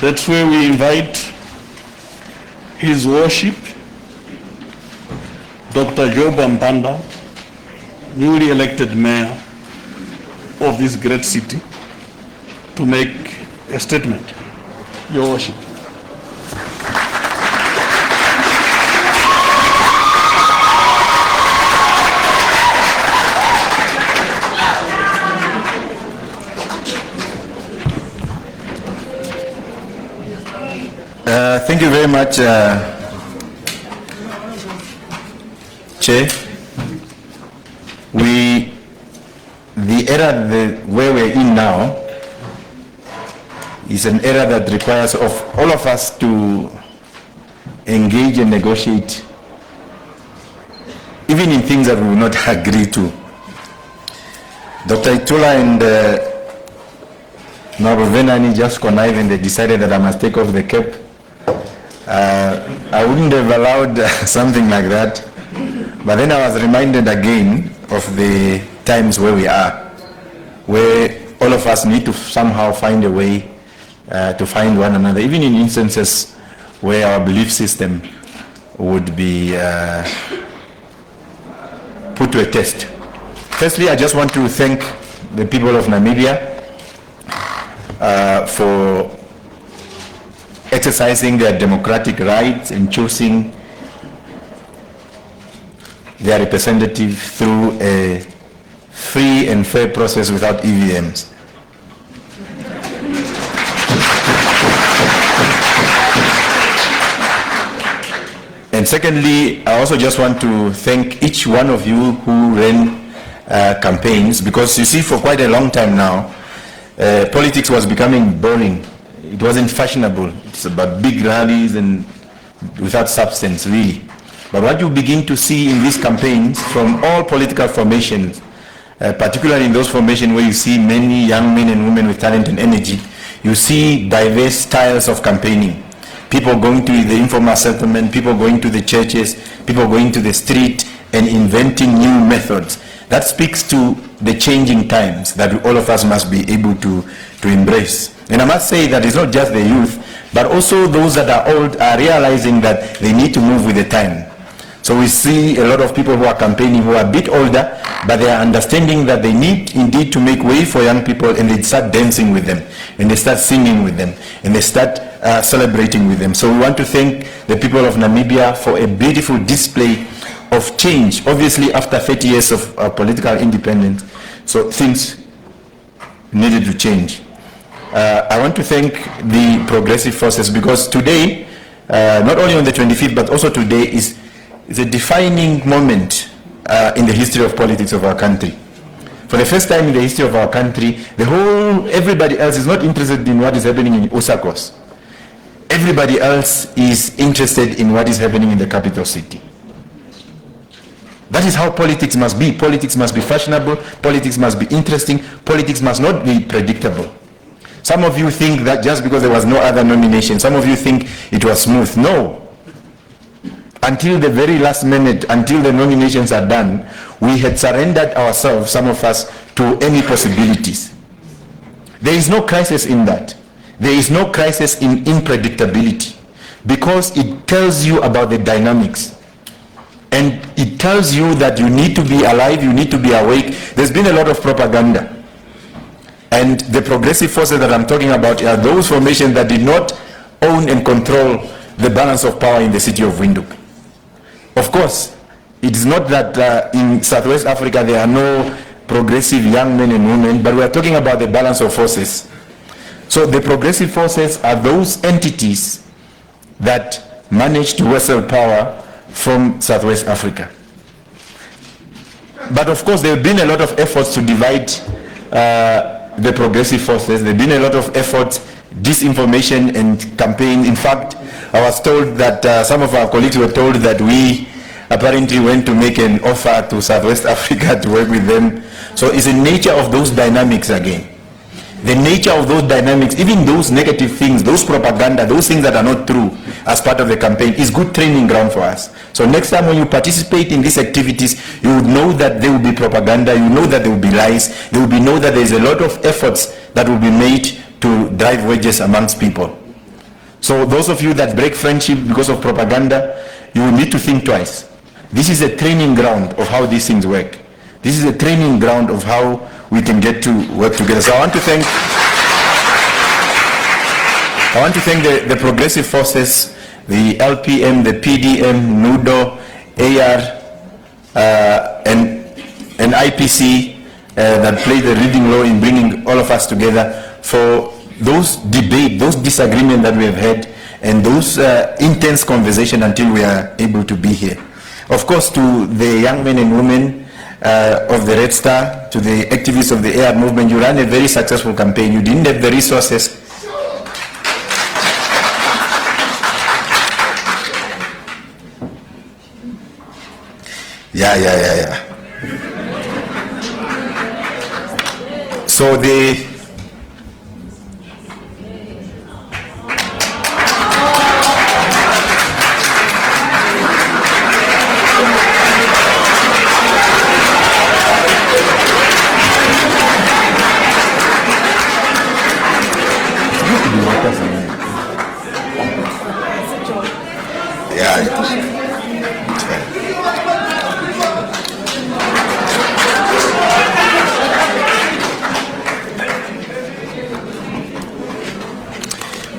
That's where we invite His Worship, Dr. Job Amupanda, newly elected mayor of this great city, to make a statement. Your Worship. Thank you very much, Chair. The era where we're in now is an era that requires of all of us to engage and negotiate, even in things that we will not agree to. Dr. Itula and Venani just connived and they decided that I must take off the cap. I wouldn't have allowed something like that, but then I was reminded again of the times where we are, where all of us need to somehow find a way to find one another, even in instances where our belief system would be put to a test. Firstly, I just want to thank the people of Namibia for exercising their democratic rights and choosing their representative through a free and fair process without EVMs. And secondly, I also just want to thank each one of you who ran campaigns, because you see, for quite a long time now, politics was becoming boring. It wasn't fashionable. It's about big rallies and without substance, really. But what you begin to see in these campaigns from all political formations, particularly in those formations where you see many young men and women with talent and energy, you see diverse styles of campaigning. People going to the informal settlement, people going to the churches, people going to the street and inventing new methods. That speaks to the changing times that all of us must be able to embrace. And I must say that it's not just the youth, but also those that are old are realizing that they need to move with the time. So we see a lot of people who are campaigning who are a bit older, but they are understanding that they need indeed to make way for young people, and they start dancing with them, and they start singing with them, and they start celebrating with them. So we want to thank the people of Namibia for a beautiful display of change, obviously after 30 years of political independence. So things needed to change. I want to thank the progressive forces, because today, not only on the 25th, but also today is a defining moment in the history of politics of our country. For the first time in the history of our country, everybody else is not interested in what is happening in Osakos. Everybody else is interested in what is happening in the capital city. That is how politics must be. Politics must be fashionable. Politics must be interesting. Politics must not be predictable. Some of you think that just because there was no other nomination, some of you think it was smooth. No. Until the very last minute, until the nominations are done, we had surrendered ourselves, some of us, to any possibilities. There is no crisis in that. There is no crisis in unpredictability, because it tells you about the dynamics. And it tells you that you need to be alive, you need to be awake. There's been a lot of propaganda. And the progressive forces that I'm talking about are those formations that did not own and control the balance of power in the city of Windhoek. Of course, it's not that in Southwest Africa there are no progressive young men and women, but we're talking about the balance of forces. So the progressive forces are those entities that manage to wrestle power from Southwest Africa. But of course, there have been a lot of efforts to divide the progressive forces. There have been a lot of efforts, disinformation and campaign. In fact, I was told that some of our colleagues were told that we apparently went to make an offer to Southwest Africa to work with them. So it's the nature of those dynamics again. The nature of those dynamics, even those negative things, those propaganda, those things that are not true as part of the campaign, is good training ground for us. So next time when you participate in these activities, you would know that there will be propaganda, you know that there will be lies, know that there is a lot of efforts that will be made to drive wedges amongst people. So those of you that break friendship because of propaganda, you will need to think twice. This is a training ground of how these things work. This is a training ground of how we can get to work together. So I want to thank the progressive forces, the LPM, the PDM, NUDO, AR, and IPC that played the leading role in bringing all of us together for those debate, those disagreements that we have had, and those intense conversation until we are able to be here. Of course, to the young men and women of the Red Star, to the activists of the AR movement, you ran a very successful campaign. You didn't have the resources. Yeah. So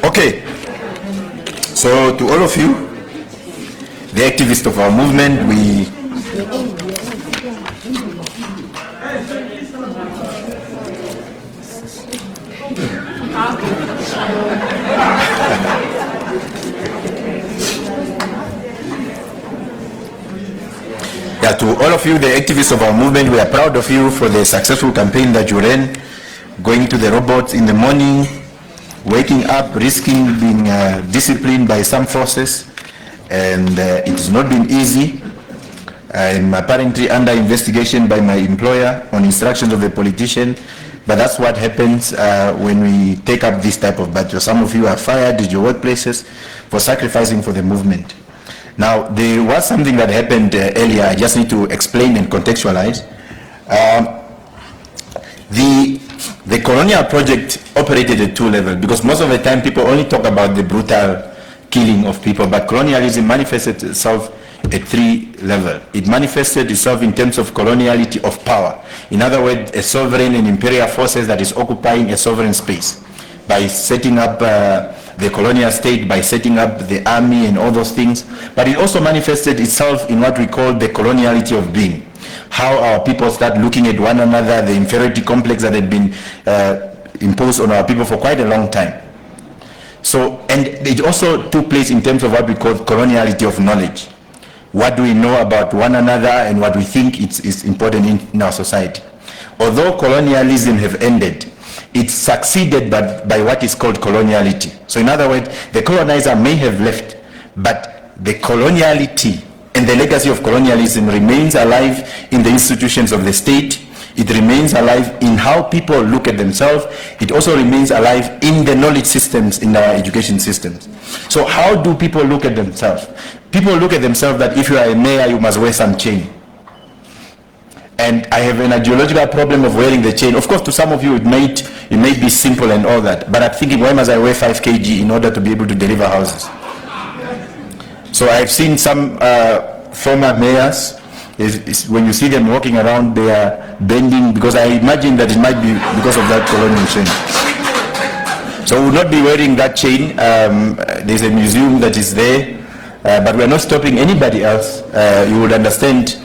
okay, so to all of you, the activists of our movement, to all of you, the activists of our movement, we are proud of you for the successful campaign that you ran, going to the robots in the morning, waking up, risking being disciplined by some forces, and it has not been easy. I'm apparently under investigation by my employer on instructions of the politician, but that's what happens when we take up this type of battle. Some of you are fired at your workplaces for sacrificing for the movement. Now, there was something that happened earlier. I just need to explain and contextualize. The colonial project operated at two levels, because most of the time people only talk about the brutal killing of people, but colonialism manifested itself at three levels. It manifested itself in terms of coloniality of power. In other words, a sovereign and imperial forces that is occupying a sovereign space by setting up the colonial state, by setting up the army and all those things. But it also manifested itself in what we call the coloniality of being. How our people start looking at one another, the inferiority complex that had been imposed on our people for quite a long time. So, and it also took place in terms of what we call coloniality of knowledge. What do we know about one another and what we think is important in our society. Although colonialism have ended, it succeeded by what is called coloniality. So in other words, the colonizer may have left, but the coloniality and the legacy of colonialism remains alive in the institutions of the state. It remains alive in how people look at themselves. It also remains alive in the knowledge systems, in our education systems. So how do people look at themselves? People look at themselves that if you are a mayor, you must wear some chain. And I have an ideological problem of wearing the chain. Of course, to some of you, it may be simple and all that. But I'm thinking, why must I wear 5 kg in order to be able to deliver houses? So I've seen some former mayors, when you see them walking around, they are bending, because I imagine that it might be because of that colonial chain. So we will not be wearing that chain. There's a museum that is there, but we're not stopping anybody else. You would understand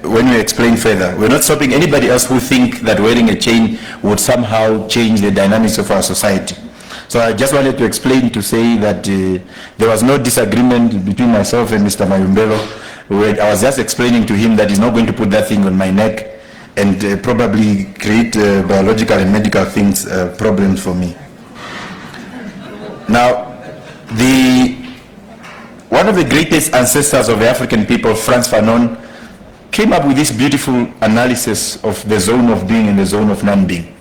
when we explain further. We're not stopping anybody else who think that wearing a chain would somehow change the dynamics of our society. So I just wanted to explain, to say that there was no disagreement between myself and Mr. Mayumbelo. I was just explaining to him that he's not going to put that thing on my neck and probably create biological and medical things, problems for me. Now, one of the greatest ancestors of the African people, Frantz Fanon, came up with this beautiful analysis of the zone of being and the zone of non-being.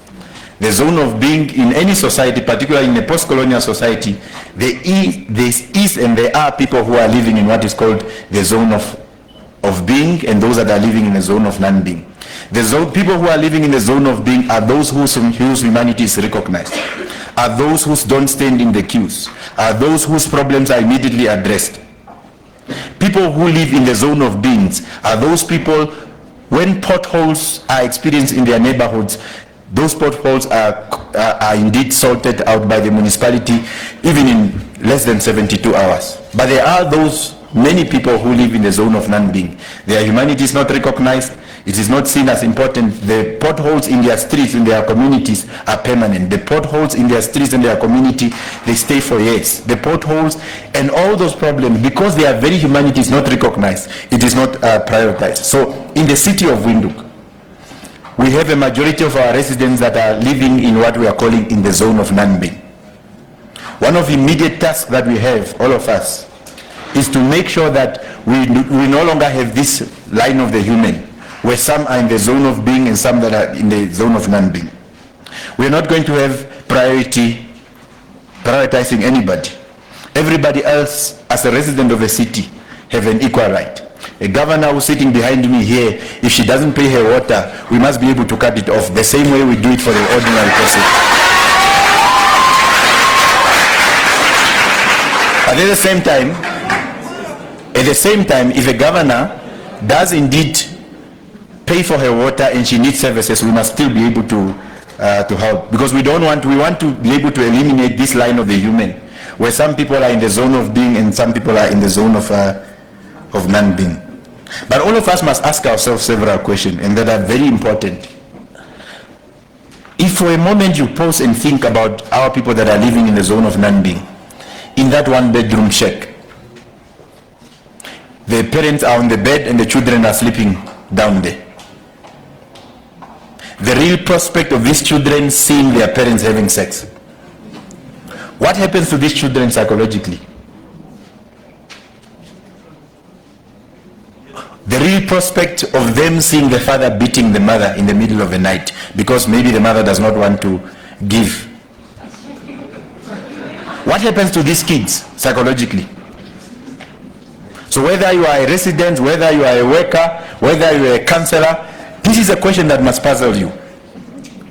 The zone of being in any society, particularly in a post-colonial society, there is and there are people who are living in what is called the zone of being, and those that are living in the zone of non-being. People who are living in the zone of being are those whose humanity is recognized, are those who don't stand in the queues, are those whose problems are immediately addressed. People who live in the zone of beings are those people, when potholes are experienced in their neighborhoods, those potholes are indeed sorted out by the municipality even in less than 72 hours. But there are those many people who live in the zone of non-being. Their humanity is not recognized. It is not seen as important. The potholes in their streets, in their communities are permanent. The potholes in their streets and their community, they stay for years. The potholes and all those problems, because their very humanity is not recognized, it is not prioritized. So in the city of Windhoek, we have a majority of our residents that are living in what we are calling in the zone of non-being. One of the immediate tasks that we have, all of us, is to make sure that we no longer have this line of the human, where some are in the zone of being and some that are in the zone of non-being. We are not going to have prioritizing anybody. Everybody else, as a resident of the city, have an equal right. A governor who's sitting behind me here, if she doesn't pay her water, we must be able to cut it off the same way we do it for the ordinary person. But at the same time, if a governor does indeed pay for her water and she needs services, we must still be able to help, because we want to be able to eliminate this line of the human, where some people are in the zone of being and some people are in the zone of non-being. But all of us must ask ourselves several questions, and that are very important. If for a moment you pause and think about our people that are living in the zone of non-being, in that one-bedroom shack, the parents are on the bed and the children are sleeping down there. The real prospect of these children seeing their parents having sex. What happens to these children psychologically? The real prospect of them seeing the father beating the mother in the middle of the night because maybe the mother does not want to give. What happens to these kids psychologically? So whether you are a resident, whether you are a worker, whether you are a counselor, this is a question that must puzzle you.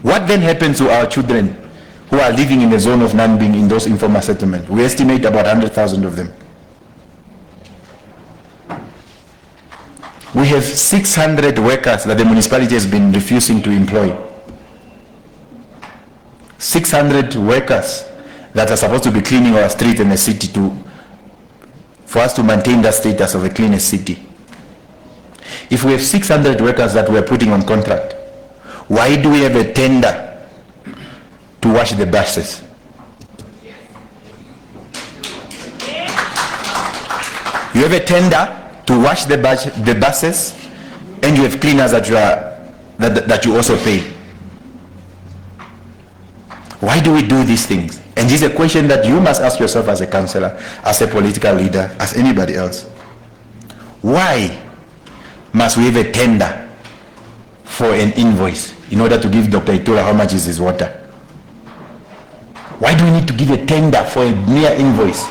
What then happens to our children who are living in the zone of non-being in those informal settlements? We estimate about 100,000 of them. We have 600 workers that the municipality has been refusing to employ. 600 workers that are supposed to be cleaning our street and the city for us to maintain that status of a cleanest city. If we have 600 workers that we are putting on contract, why do we have a tender to wash the buses? You have a tender to wash the buses, and you have cleaners that you also pay. Why do we do these things? And this is a question that you must ask yourself as a councillor, as a political leader, as anybody else. Why must we have a tender for an invoice in order to give Dr. Itura how much is his water? Why do we need to give a tender for a mere invoice?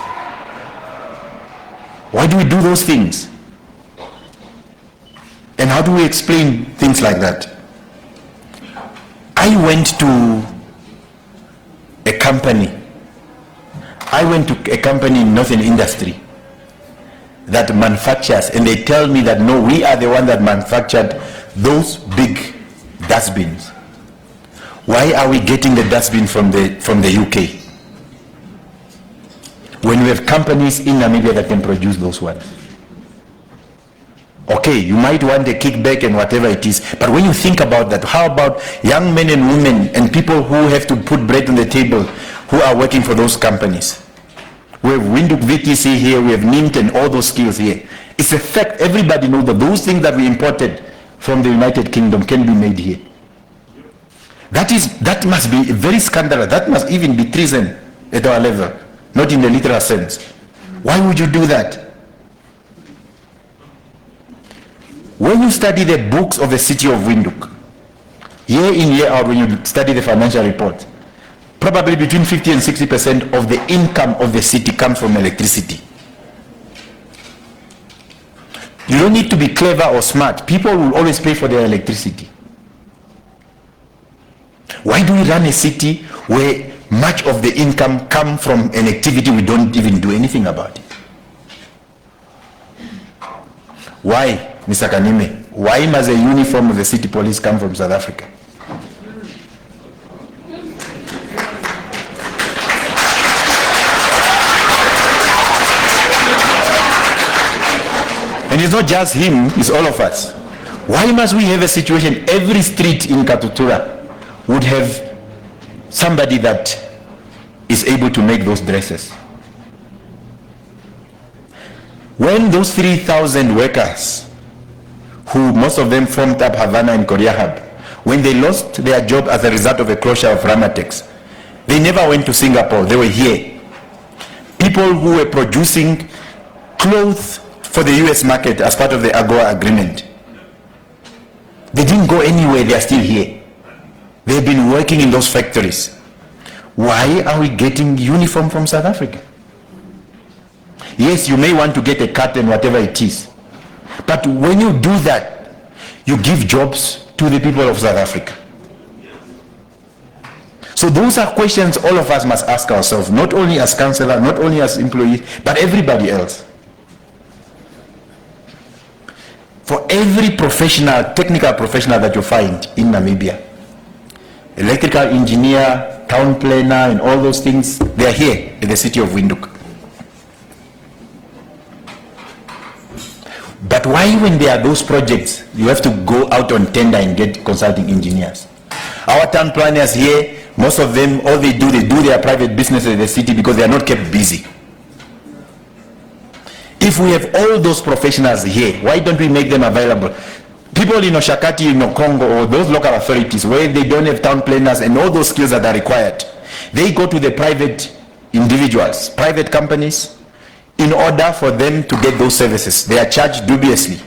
Why do we do those things? And how do we explain things like that? I went to a company in Northern Industry that manufactures, and they tell me that no, we are the one that manufactured those big dustbins. Why are we getting the dustbin from the UK when we have companies in Namibia that can produce those ones? Okay, you might want a kickback and whatever it is, but when you think about that, how about young men and women and people who have to put bread on the table who are working for those companies? We have Windhoek VTC here, we have NIMT and all those skills here. It's a fact, everybody knows that those things that we imported from the United Kingdom can be made here. That must be very scandalous. That must even be treason at our level, not in the literal sense. Why would you do that? When you study the books of the city of Windhoek, year in, year out, when you study the financial report, probably between 50 and 60% of the income of the city comes from electricity. You don't need to be clever or smart. People will always pay for their electricity. Why do we run a city where much of the income come from an activity we don't even do anything about it. Why, Mr. Kanime? Why must a uniform of the city police come from South Africa? And it's not just him, it's all of us. Why must we have a situation every street in Katutura would have somebody that is able to make those dresses? When those 3,000 workers, who most of them formed up Havana and Korea Hub, when they lost their job as a result of a closure of Ramatex, they never went to Singapore, they were here. People who were producing clothes for the US market as part of the AGOA agreement, they didn't go anywhere, they are still here. They've been working in those factories. Why are we getting uniform from South Africa? Yes, you may want to get a cut and whatever it is. But when you do that, you give jobs to the people of South Africa. So those are questions all of us must ask ourselves, not only as councillor, not only as employees, but everybody else. For every professional, technical professional that you find in Namibia, electrical engineer, town planner, and all those things, they are here in the city of Windhoek. But why, when there are those projects, you have to go out on tender and get consulting engineers? Our town planners here, most of them, all they do their private business in the city because they are not kept busy. If we have all those professionals here, why don't we make them available? People in Oshakati, in Congo, or those local authorities where they don't have town planners and all those skills that are required, they go to the private individuals, private companies, in order for them to get those services. They are charged dubiously.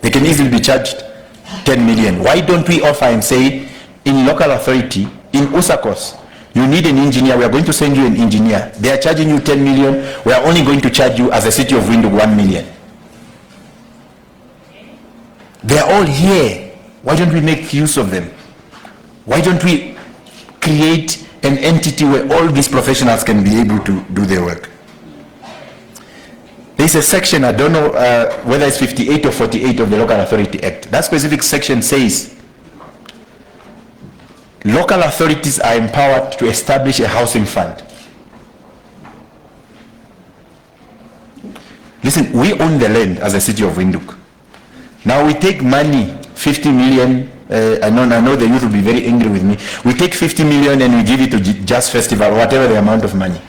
They can easily be charged 10 million. Why don't we offer and say, in local authority, in Usakos, you need an engineer, we are going to send you an engineer. They are charging you 10 million, we are only going to charge you as a city of Windhoek 1 million. They are all here. Why don't we make use of them? Why don't we create an entity where all these professionals can be able to do their work? There's a section, I don't know whether it's 58 or 48 of the Local Authority Act. That specific section says local authorities are empowered to establish a housing fund. Listen, we own the land as a city of Windhoek. Now we take money, 50 million, I know the youth will be very angry with me. We take 50 million and we give it to Jazz Festival, whatever the amount of money,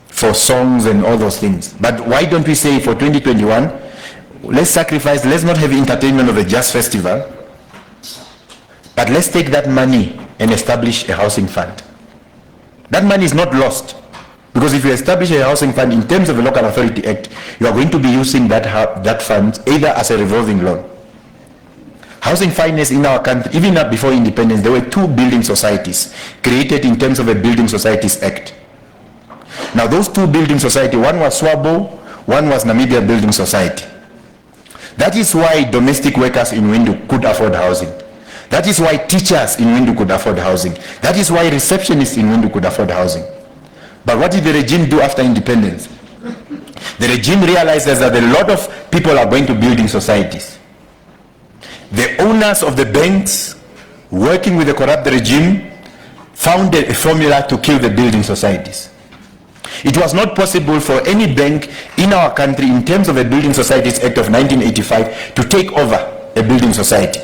for songs and all those things. But why don't we say for 2021, let's sacrifice, let's not have entertainment of a Jazz Festival, but let's take that money and establish a housing fund. That money is not lost, because if you establish a housing fund in terms of the Local Authority Act, you are going to be using that fund either as a revolving loan. Housing finance in our country, even before independence, there were 2 building societies created in terms of a Building Societies Act. Now those 2 building societies, one was Swabo, one was Namibia Building Society. That is why domestic workers in Windhoek could afford housing. That is why teachers in Windhoek could afford housing. That is why receptionists in Windhoek could afford housing. But what did the regime do after independence? The regime realizes that a lot of people are going to building societies. The owners of the banks, working with the corrupt regime, found a formula to kill the building societies. It was not possible for any bank in our country, in terms of a Building Societies Act of 1985, to take over a building society.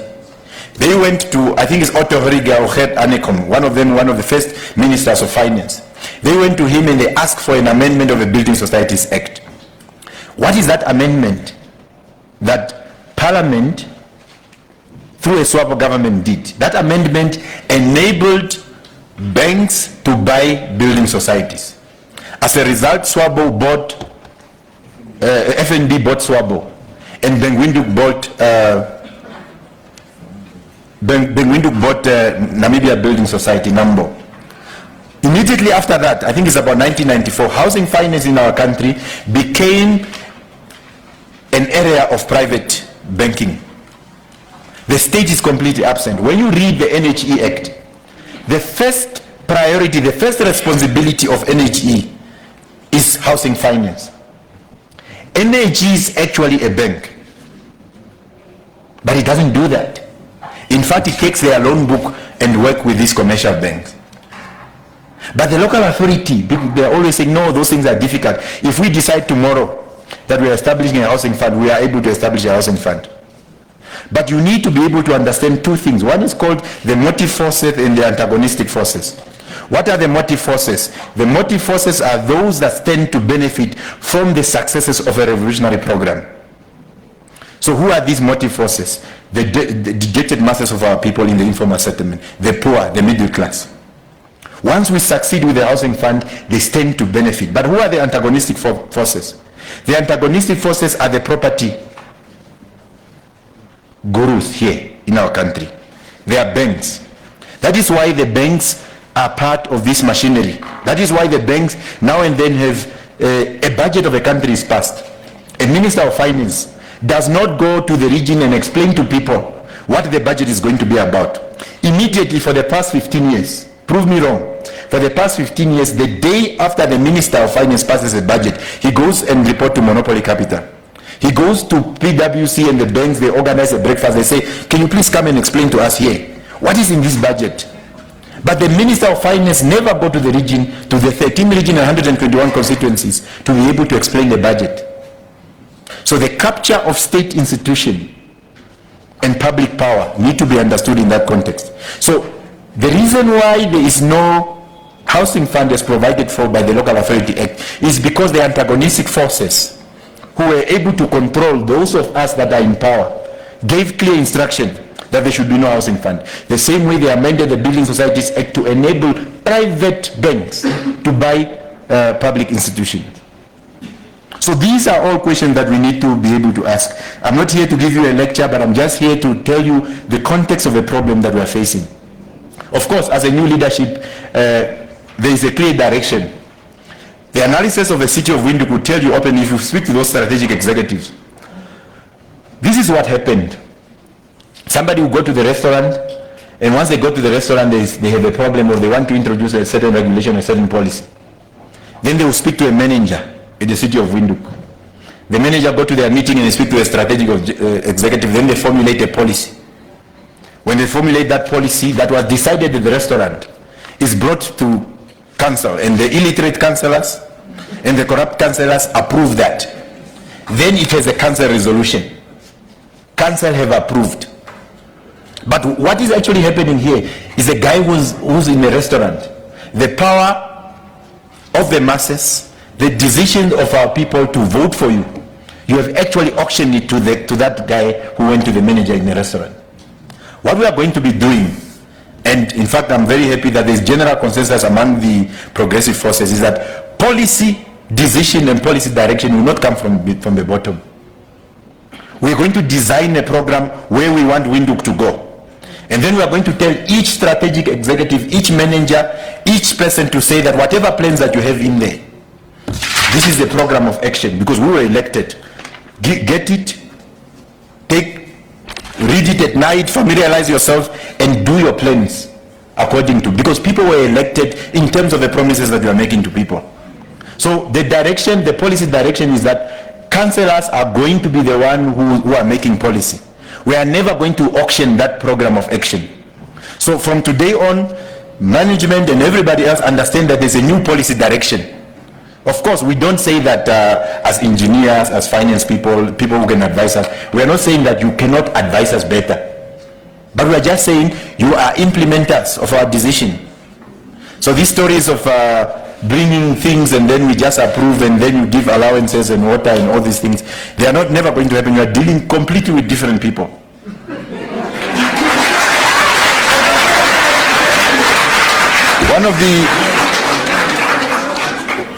They went to, I think it's Otto Horiga or Gert Anekom, one of the first ministers of finance. They went to him and they asked for an amendment of the Building Societies Act. What is that amendment that Parliament, through a SWAPO government, did? That amendment enabled banks to buy building societies. As a result, SWAPO bought, FNB bought SWAPO, and Bank Windhoek bought Namibia Building Society, NAMBO. Immediately after that, I think it's about 1994, housing finance in our country became an area of private banking. The state is completely absent. When you read the NHE Act, the first priority, the first responsibility of NHE is housing finance. NHE is actually a bank, but it doesn't do that. In fact, it takes their loan book and work with these commercial banks. But the local authority, they're always saying, no, those things are difficult. If we decide tomorrow that we are establishing a housing fund, we are able to establish a housing fund. But you need to be able to understand two things. One is called the motive forces and the antagonistic forces. What are the motive forces? The motive forces are those that stand to benefit from the successes of a revolutionary program. So who are these motive forces? The dejected masses of our people in the informal settlement, the poor, the middle class. Once we succeed with the housing fund, they stand to benefit. But who are the antagonistic forces? The antagonistic forces are the property gurus here in our country. They are banks. That is why the banks are part of this machinery. That is why the banks now and then have a budget of a country is passed. A minister of finance does not go to the region and explain to people what the budget is going to be about. Immediately for the past 15 years, prove me wrong, for the past 15 years, the day after the Minister of Finance passes a budget, he goes and reports to Monopoly Capital. He goes to PwC and the banks, they organize a breakfast, they say, can you please come and explain to us here, what is in this budget? But the Minister of Finance never go to the region, to the 13 region and 121 constituencies to be able to explain the budget. So the capture of state institution and public power need to be understood in that context. So the reason why there is no housing fund as provided for by the Local Authority Act is because the antagonistic forces who were able to control those of us that are in power gave clear instruction that there should be no housing fund. The same way they amended the Building Societies Act to enable private banks to buy public institutions. So these are all questions that we need to be able to ask. I'm not here to give you a lecture, but I'm just here to tell you the context of the problem that we are facing. Of course, as a new leadership, there is a clear direction. The analysis of the city of Windhoek will tell you openly if you speak to those strategic executives. This is what happened. Somebody will go to the restaurant, and once they go to the restaurant, they have a problem or they want to introduce a certain regulation, a certain policy. Then they will speak to a manager in the city of Windhoek. The manager go to their meeting and they speak to a strategic executive, then they formulate a policy. When they formulate that policy that was decided at the restaurant, is brought to council, and the illiterate councillors and the corrupt councillors approve that. Then it has a council resolution. Council have approved. But what is actually happening here is a guy who's in a restaurant. The power of the masses, the decision of our people to vote for you, you have actually auctioned it to that guy who went to the manager in the restaurant. What we are going to be doing, and in fact I'm very happy that there is general consensus among the progressive forces, is that policy decision and policy direction will not come from the bottom. We are going to design a program where we want Windhoek to go. And then we are going to tell each strategic executive, each manager, each person to say that whatever plans that you have in there, this is the program of action, because we were elected. Get it, read it at night, familiarize yourself, and do your plans according to, because people were elected in terms of the promises that you are making to people. So the direction, the policy direction is that councillors are going to be the one who are making policy. We are never going to auction that program of action. So from today on, management and everybody else understand that there's a new policy direction. Of course, we don't say that as engineers, as finance people who can advise us, we are not saying that you cannot advise us better. But we are just saying you are implementers of our decision. So these stories of bringing things and then we just approve and then you give allowances and water and all these things, they are never going to happen. You are dealing completely with different people.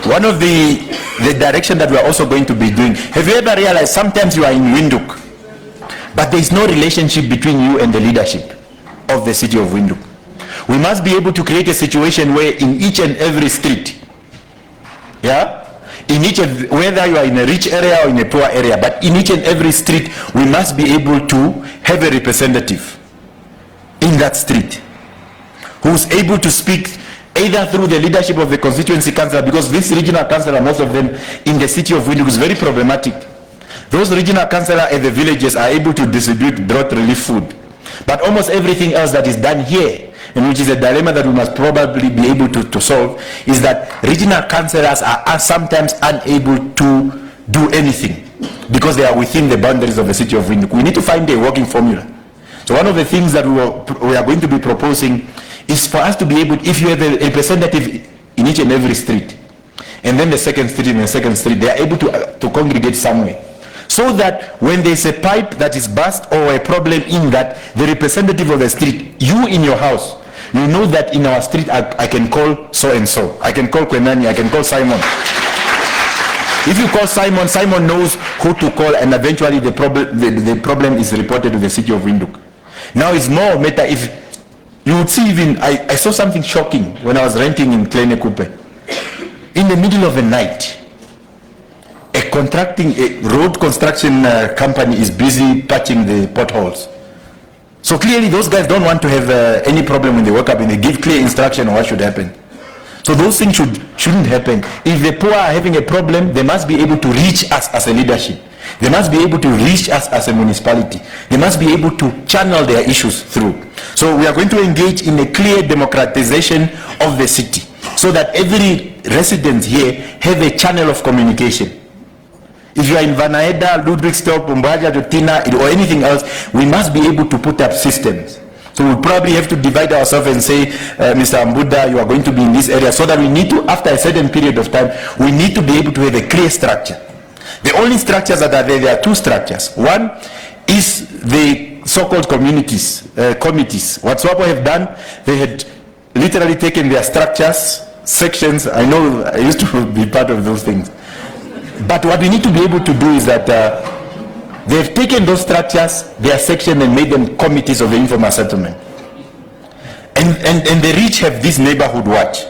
One of the direction that we are also going to be doing, have you ever realized sometimes you are in Windhoek, but there is no relationship between you and the leadership of the city of Windhoek? We must be able to create a situation where in each and every street, whether you are in a rich area or in a poor area, but in each and every street, we must be able to have a representative in that street who's able to speak either through the leadership of the constituency councillor, because this regional councillor, most of them in the city of Windhoek, is very problematic. Those regional councillors at the villages are able to distribute drought relief food. But almost everything else that is done here, and which is a dilemma that we must probably be able to solve, is that regional councillors are sometimes unable to do anything because they are within the boundaries of the city of Windhoek. We need to find a working formula. So one of the things that we are going to be proposing is for us to be able, if you have a representative in each and every street, and then the second street and the second street, they are able to congregate somewhere. So that when there's a pipe that is burst or a problem in that, the representative of the street, you in your house, you know that in our street I can call so-and-so. I can call Kwenani, I can call Simon. If you call Simon, Simon knows who to call, and eventually the problem is reported to the city of Windhoek. Now it's more matter if you would see even, I saw something shocking when I was renting in Kleine Coupe. In the middle of the night, a road construction company is busy patching the potholes. So clearly those guys don't want to have any problem when they wake up and they give clear instruction on what should happen. So those things shouldn't happen. If the poor are having a problem, they must be able to reach us as a leadership. They must be able to reach us as a municipality. They must be able to channel their issues through. So we are going to engage in a clear democratization of the city so that every resident here have a channel of communication. If you are in Vanaeda, Ludwigstorp, Umbaja, Jotina, or anything else, we must be able to put up systems. So we probably have to divide ourselves and say, Mr. Ambuda, you are going to be in this area, so that we need to, after a certain period of time, we need to be able to have a clear structure. The only structures that are there are two structures. One is the so-called communities, committees. What SWAPO have done, they had literally taken their structures, sections. I know I used to be part of those things. But what we need to be able to do is that they've taken those structures, their section, and made them committees of the informal settlement. And the rich have this neighborhood watch.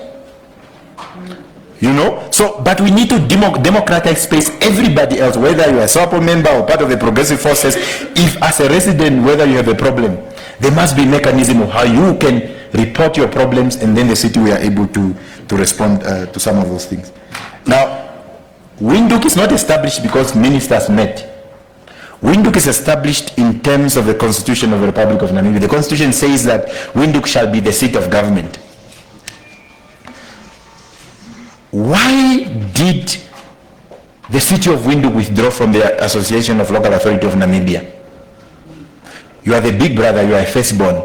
You know? So, but we need to democratize space. Everybody else, whether you are a SWAPO member or part of the progressive forces, if as a resident, whether you have a problem, there must be a mechanism of how you can report your problems, and then the city we are able to respond to some of those things. Now, Windhoek is not established because ministers met. Windhoek is established in terms of the Constitution of the Republic of Namibia. The Constitution says that Windhoek shall be the seat of government. Why did the city of Windhoek withdraw from the Association of Local Authority of Namibia? You are the big brother, you are a firstborn.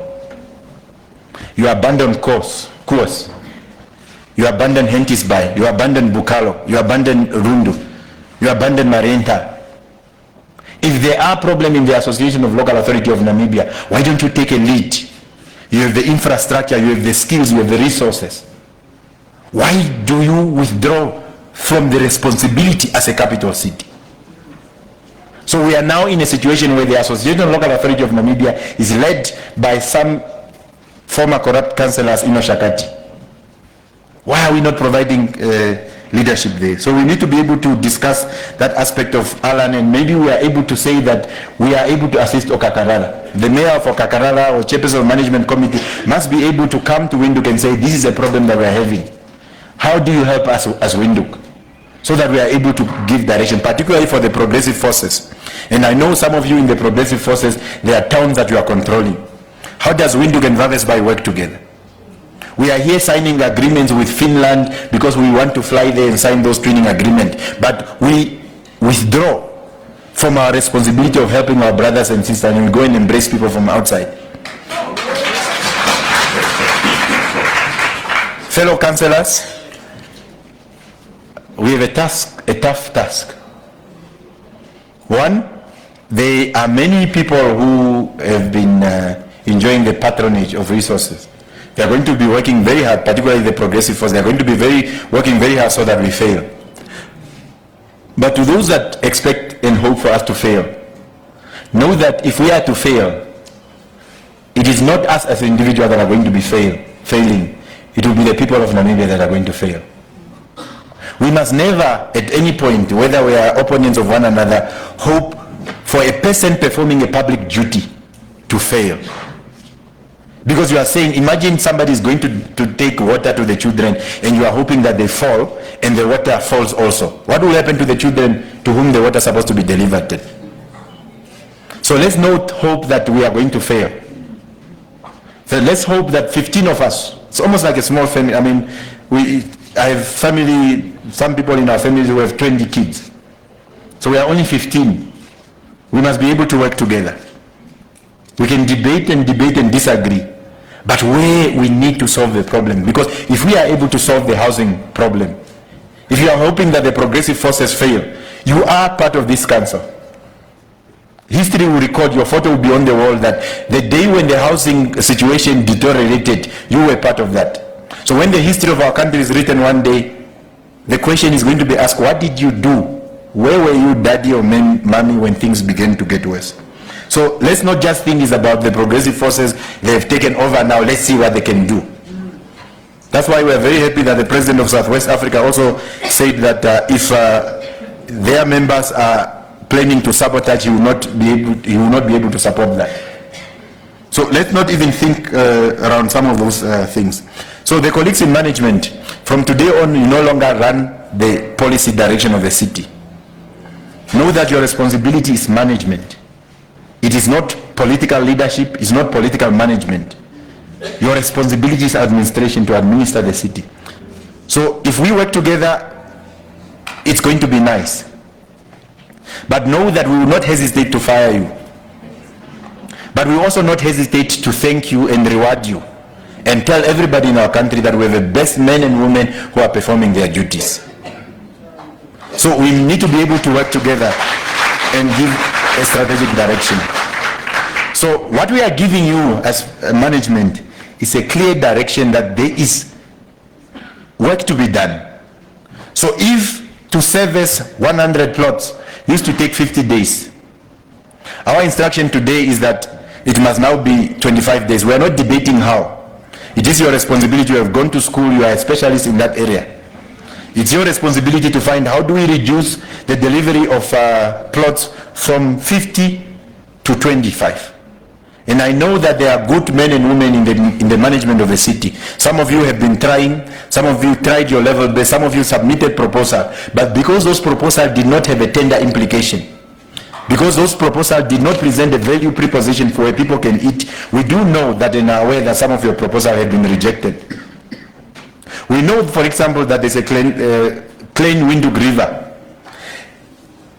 You abandoned course. You abandon Hentisbai, you abandon Bukalo, you abandon Rundu, you abandon Marenta. If there are problems in the Association of Local Authority of Namibia, why don't you take a lead? You have the infrastructure, you have the skills, you have the resources. Why do you withdraw from the responsibility as a capital city? So we are now in a situation where the Association of Local Authority of Namibia is led by some former corrupt councillors in Oshakati. Why are we not providing leadership there? So we need to be able to discuss that aspect of Alan, and maybe we are able to say that we are able to assist Okakarala. The mayor of Okakarala or chairperson of management committee must be able to come to Windhoek and say, this is a problem that we are having. How do you help us as Windhoek? So that we are able to give direction, particularly for the progressive forces. And I know some of you in the progressive forces, there are towns that you are controlling. How does Windhoek and Vavesbai work together? We are here signing agreements with Finland because we want to fly there and sign those twinning agreements. But we withdraw from our responsibility of helping our brothers and sisters, and we go and embrace people from outside. Fellow councillors, we have a tough task. One, there are many people who have been enjoying the patronage of resources. They are going to be working very hard, particularly the progressive force. They are going to be working very hard so that we fail. But to those that expect and hope for us to fail, know that if we are to fail, it is not us as individuals that are going to be failing. It will be the people of Namibia that are going to fail. We must never, at any point, whether we are opponents of one another, hope for a person performing a public duty to fail. Because you are saying, imagine somebody is going to take water to the children and you are hoping that they fall and the water falls also. What will happen to the children to whom the water is supposed to be delivered to? So let's not hope that we are going to fail. So let's hope that 15 of us, it's almost like a small family. I mean, I have family, some people in our families who have 20 kids. So we are only 15. We must be able to work together. We can debate and disagree, but where we need to solve the problem. Because if we are able to solve the housing problem, if you are hoping that the progressive forces fail, you are part of this cancer. History will record, your photo will be on the wall, that the day when the housing situation deteriorated, you were part of that. So when the history of our country is written one day, the question is going to be asked, what did you do? Where were you, daddy or mommy, when things began to get worse? So let's not just think it's about the progressive forces, they have taken over now, let's see what they can do. That's why we're very happy that the president of Southwest Africa also said that if their members are planning to sabotage, he will not be able to support that. So let's not even think around some of those things. So the colleagues in management, from today on, you no longer run the policy direction of the city. Know that your responsibility is management. It is not political leadership, it's not political management. Your responsibility is administration, to administer the city. So if we work together, it's going to be nice. But know that we will not hesitate to fire you. But we will also not hesitate to thank you and reward you and tell everybody in our country that we have the best men and women who are performing their duties. So we need to be able to work together and give a strategic direction. So what we are giving you as management is a clear direction that there is work to be done. So if to service 100 plots used to take 50 days, our instruction today is that it must now be 25 days. We are not debating how. It is your responsibility. You have gone to school, you are a specialist in that area. It's your responsibility to find how do we reduce the delivery of plots from 50 to 25. And I know that there are good men and women in the management of the city. Some of you have been trying, some of you tried your level best, some of you submitted proposal, but because those proposals did not have a tender implication, because those proposals did not present a value proposition for where people can eat, we do know that in our way that some of your proposals have been rejected. We know, for example, that there's a Klein Windhoek River.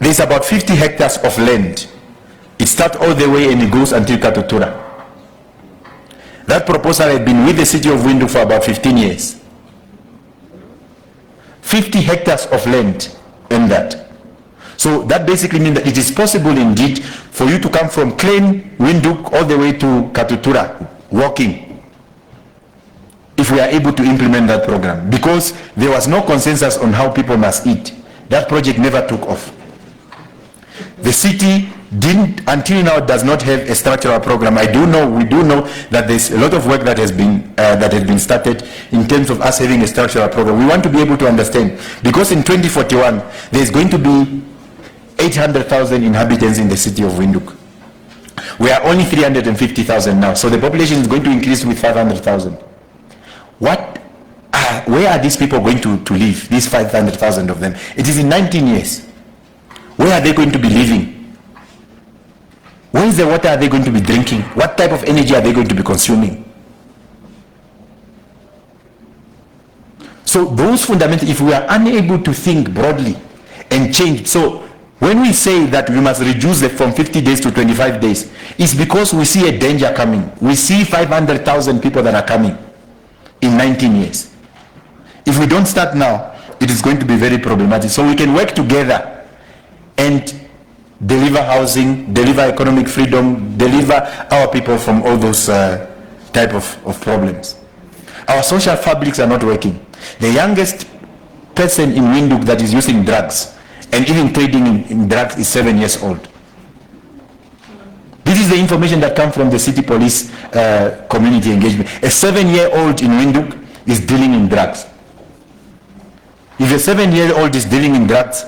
There's about 50 hectares of land. It starts all the way and it goes until Katutura. That proposal had been with the city of Windhoek for about 15 years. 50 hectares of land in that. So that basically means that it is possible indeed for you to come from Klein Windhoek all the way to Katutura walking, if we are able to implement that program, because there was no consensus on how people must eat. That project never took off. The city didn't, until now, does not have a structural program. We do know that there's a lot of work that has been started in terms of us having a structural program. We want to be able to understand, because in 2041 there's going to be 800,000 inhabitants in the city of Windhoek. We are only 350,000 now, so the population is going to increase with 500,000. Where are these people going to live, these 500,000 of them? It is in 19 years. Where are they going to be living? Where is the water are they going to be drinking? What type of energy are they going to be consuming? So those fundamentals, if we are unable to think broadly and change, so when we say that we must reduce it from 50 days to 25 days, it's because we see a danger coming. We see 500,000 people that are coming in 19 years. If we don't start now, it is going to be very problematic. So we can work together and deliver housing, deliver economic freedom, deliver our people from all those type of problems. Our social fabrics are not working. The youngest person in Windhoek that is using drugs and even trading in drugs is 7 years old. This is the information that comes from the city police community engagement. A 7-year-old in Windhoek is dealing in drugs. If a 7-year-old is dealing in drugs,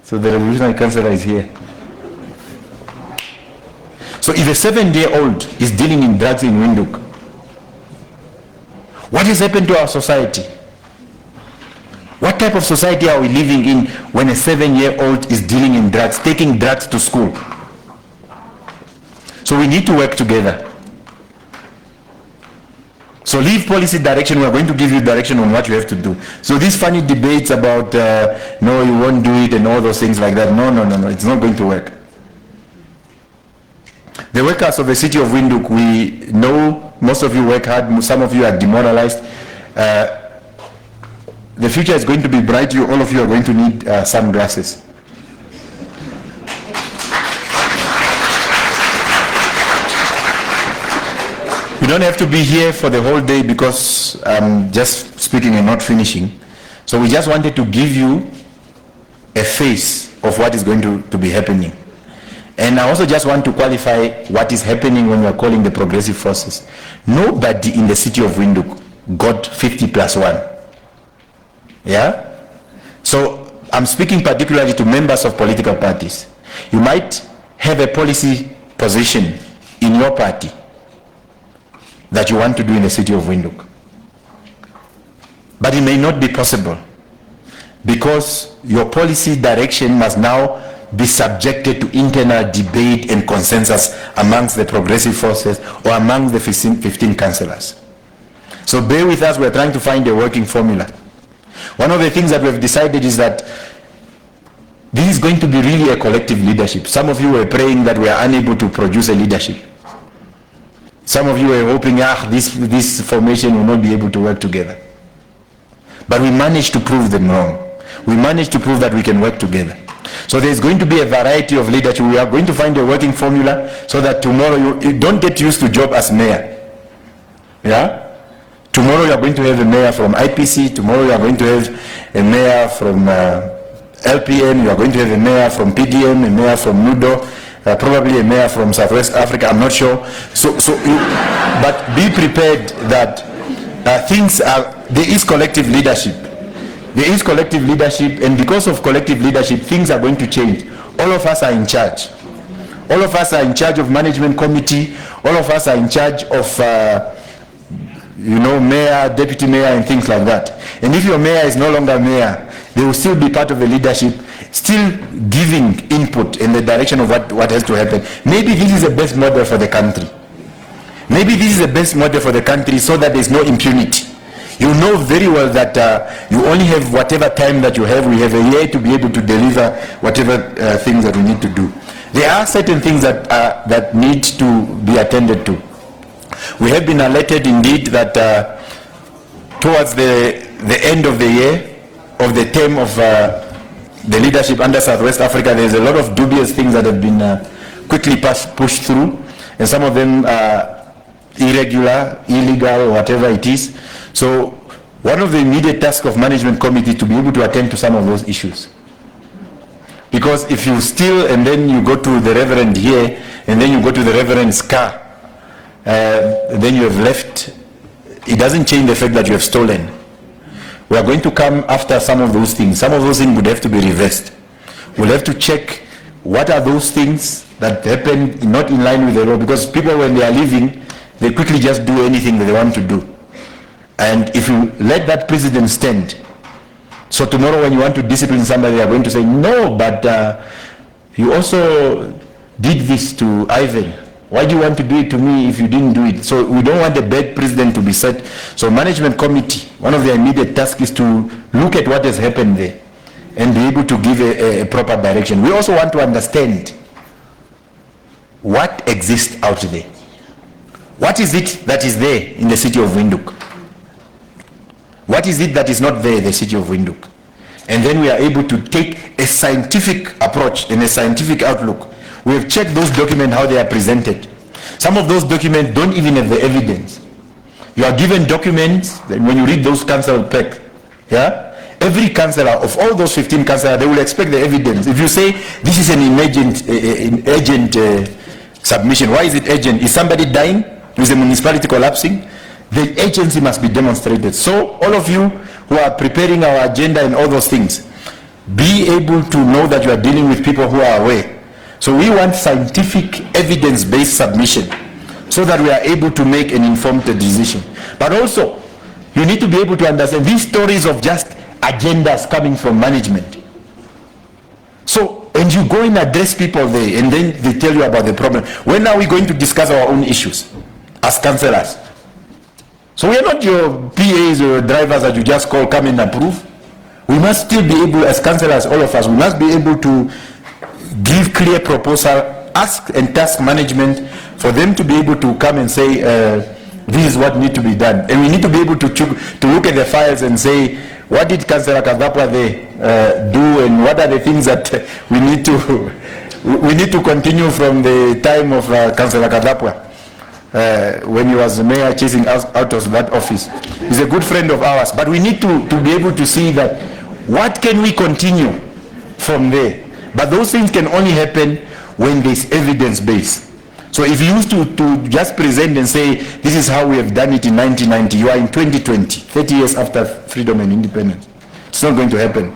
so the revolutionary councillor is here. So So if a 7-year-old is dealing in drugs in Windhoek, what has happened to our society? What type of society are we living in when a 7-year-old is dealing in drugs, taking drugs to school? So we need to work together. So leave policy direction, we are going to give you direction on what you have to do. So these funny debates about, no, you won't do it and all those things like that, no, it's not going to work. The workers of the city of Windhoek, we know most of you work hard, some of you are demoralized. The future is going to be bright. All of you are going to need sunglasses. You don't have to be here for the whole day because I'm just speaking and not finishing. So we just wanted to give you a face of what is going to be happening. And I also just want to qualify what is happening when we are calling the progressive forces. Nobody in the city of Windhoek got 50+1. Yeah? So I'm speaking particularly to members of political parties. You might have a policy position in your party that you want to do in the city of Windhoek. But it may not be possible because your policy direction must now be subjected to internal debate and consensus amongst the progressive forces or among the 15 councillors. So bear with us, we're trying to find a working formula. One of the things that we've decided is that this is going to be really a collective leadership. Some of you were praying that we are unable to produce a leadership. Some of you were hoping, this formation will not be able to work together. But we managed to prove them wrong. We managed to prove that we can work together. So there's going to be a variety of leadership. We are going to find a working formula so that tomorrow you don't get used to job as mayor. Yeah? Tomorrow you are going to have a mayor from IPC. Tomorrow you are going to have a mayor from LPN. You are going to have a mayor from PDM, a mayor from NUDO, probably a mayor from Southwest Africa. I'm not sure. But be prepared that there is collective leadership. There is collective leadership, and because of collective leadership, things are going to change. All of us are in charge. All of us are in charge of management committee. All of us are in charge of, mayor, deputy mayor, and things like that. And if your mayor is no longer mayor, they will still be part of the leadership, still giving input in the direction of what has to happen. Maybe this is the best model for the country. Maybe this is the best model for the country so that there's no impunity. You know very well that you only have whatever time that you have. We have a year to be able to deliver whatever things that we need to do. There are certain things that need to be attended to. We have been alerted indeed that towards the end of the year, of the term of the leadership under Southwest Africa, there's a lot of dubious things that have been quickly pushed through, and some of them are irregular, illegal, whatever it is. So one of the immediate tasks of management committee to be able to attend to some of those issues. Because if you steal and then you go to the reverend here and then you go to the reverend's car, then you have left, it doesn't change the fact that you have stolen. We are going to come after some of those things. Some of those things would have to be reversed. We'll have to check what are those things that happen not in line with the law, because people when they are leaving, they quickly just do anything that they want to do. And if you let that precedent stand, so tomorrow when you want to discipline somebody, they are going to say, no, but you also did this to Ivan. Why do you want to do it to me if you didn't do it? So we don't want a bad precedent to be set. So management committee, one of their immediate tasks is to look at what has happened there and be able to give a proper direction. We also want to understand what exists out there. What is it that is there in the city of Windhoek? What is it that is not there in the city of Windhoek? And then we are able to take a scientific approach and a scientific outlook. We have checked those documents, how they are presented. Some of those documents don't even have the evidence. You are given documents, and when you read those council pack, yeah, every councillor of all those 15 councillors, they will expect the evidence. If you say this is an urgent submission, why is it urgent? Is somebody dying? Is the municipality collapsing? The agency must be demonstrated. So all of you who are preparing our agenda and all those things, be able to know that you are dealing with people who are aware. So we want scientific evidence-based submission so that we are able to make an informed decision. But also, you need to be able to understand these stories of just agendas coming from management. So, and you go and address people there, and then they tell you about the problem. When are we going to discuss our own issues as councillors? So we are not your PAs or drivers that you just call, come and approve. We must still be able, as councillors, all of us, we must be able to give clear proposal, ask and task management for them to be able to come and say, this is what needs to be done. And we need to be able to look at the files and say, what did Councillor Kavapwa do, and what are the things that we need to continue from the time of Councillor Kavapwa when he was the mayor chasing us out of that office. He's a good friend of ours, but we need to be able to see that what can we continue from there. But those things can only happen when there's evidence base. So if you used to just present and say, this is how we have done it in 1990, you are in 2020, 30 years after freedom and independence. It's not going to happen.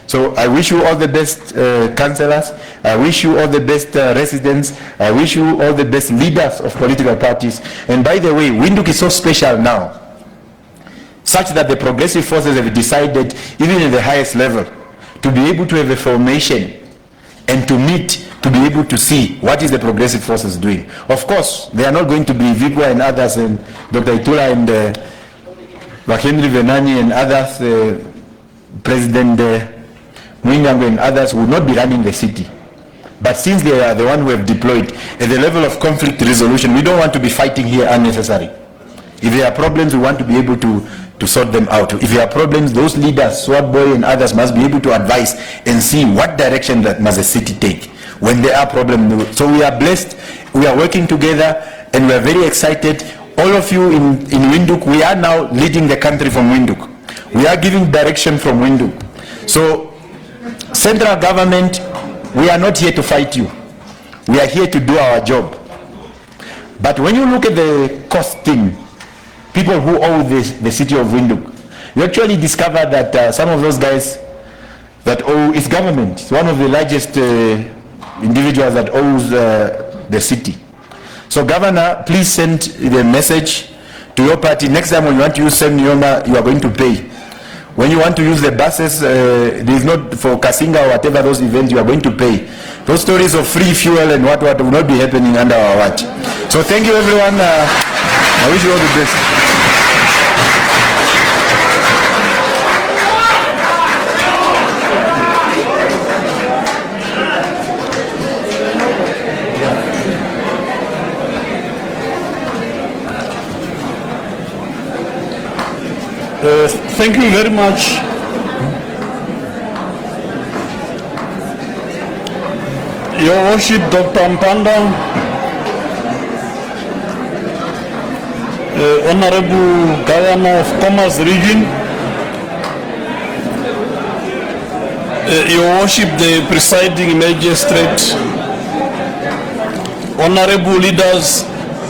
So I wish you all the best, councillors. I wish you all the best, residents. I wish you all the best, leaders of political parties. And by the way, Windhoek is so special now, such that the progressive forces have decided, even at the highest level, to be able to have a formation and to meet, to be able to see what is the progressive forces doing. Of course, they are not going to be Vigwa and others, and Dr. Itula and Vakendri Venani and others, President Mwingango and others will not be running the city. But since they are the one who have deployed at the level of conflict resolution, we don't want to be fighting here unnecessary. If there are problems, we want to be able to sort them out. If there are problems, those leaders, Swat Boy and others, must be able to advise and see what direction that must the city take when there are problems. So we are blessed, we are working together, and we are very excited. All of you in Windhoek, we are now leading the country from Windhoek. We are giving direction from Windhoek. So central government, we are not here to fight you. We are here to do our job. But when you look at the costing, people who owe the city of Windhoek, you actually discover that some of those guys that owe is government. It's one of the largest individuals that owes the city. So Governor, please send the message to your party. Next time when you want to use Sem Nyoma, you are going to pay. When you want to use the buses, there is not for Kasinga or whatever those events, you are going to pay. Those stories of free fuel and what will not be happening under our watch. So thank you everyone. I wish you all the best. Thank you very much. Your Worship, Dr. Amupanda, Honorable Governor of Commerce Region, Your Worship, the Presiding Magistrate, Honorable Leaders